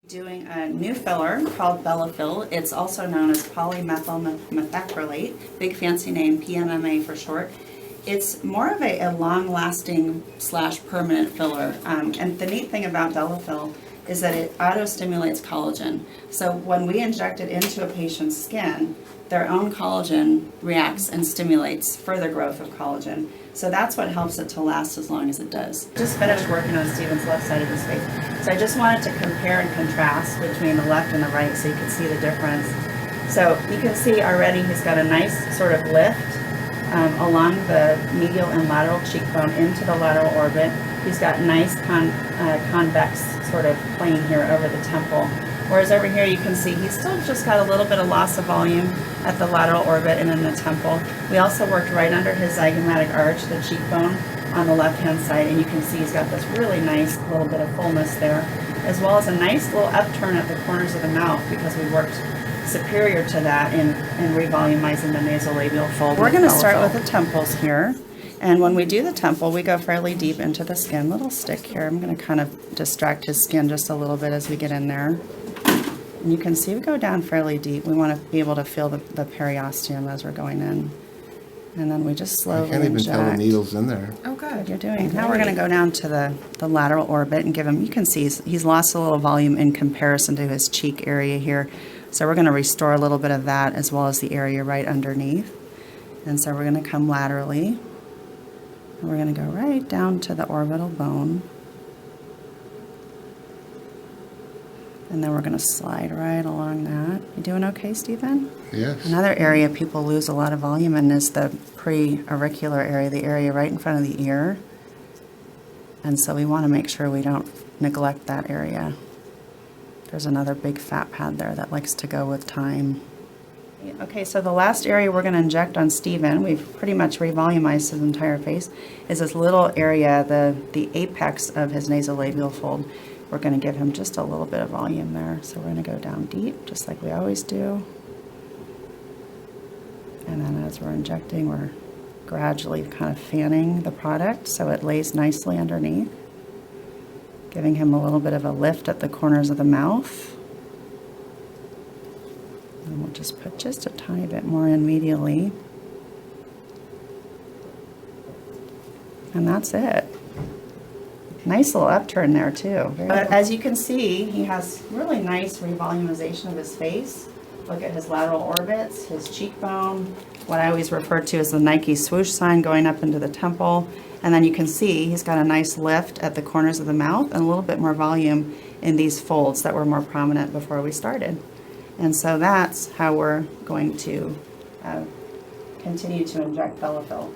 Doing a new filler called Bellafill. It's also known as polymethyl methacrylate, big fancy name, PMMA for short. It's more of a long-lasting / permanent filler. And the neat thing about Bellafill is that it auto-stimulates collagen. So when we inject it into a patient's skin, their own collagen reacts and stimulates further growth of collagen. So that's what helps it to last as long as it does. Just finished working on Steven's left side of his face. So I just wanted to compare and contrast between the left and the right so you can see the difference. So you can see already he's got a nice sort of lift along the medial and lateral cheekbone into the lateral orbit. He's got nice convex sort of plane here over the temple. Whereas over here you can see he's still just got a little bit of loss of volume at the lateral orbit and in the temple. We also worked right under his zygomatic arch, the cheekbone on the left hand side, and you can see he's got this really nice little bit of fullness there, as well as a nice little upturn at the corners of the mouth because we worked superior to that in revolumizing the nasolabial fold. We're going to start with the temples here. And when we do the temple, we go fairly deep into the skin. Little stick here. I'm going to kind of distract his skin just a little bit as we get in there. And you can see we go down fairly deep. We want to be able to feel the periosteum as we're going in. And then we just slowly inject. I can't even tell the needle's in there. Oh, good. You're doing. Now we're going to go down to the lateral orbit and give him, you can see he's lost a little volume in comparison to his cheek area here. So we're going to restore a little bit of that as well as the area right underneath. And so we're going to come laterally. And we're going to go right down to the orbital bone. And then we're going to slide right along that. You doing okay, Stephen? Yes. Another area people lose a lot of volume in is the pre-auricular area, the area right in front of the ear. And so we want to make sure we don't neglect that area. There's another big fat pad there that likes to go with time. Okay, so the last area we're going to inject on Stephen, we've pretty much revolumized his entire face, is this little area, the apex of his nasolabial fold. We're going to give him just a little bit of volume there. So we're going to go down deep, just like we always do. And then as we're injecting, we're gradually kind of fanning the product so it lays nicely underneath, giving him a little bit of a lift at the corners of the mouth. And we'll just put just a tiny bit more in medially. And that's it. Nice little upturn there too. But as you can see, he has really nice revolumization of his face. Look at his lateral orbits, his cheekbone, what I always refer to as the Nike swoosh sign going up into the temple. And then you can see he's got a nice lift at the corners of the mouth and a little bit more volume in these folds that were more prominent before we started. And so that's how we're going to continue to inject Bellafill.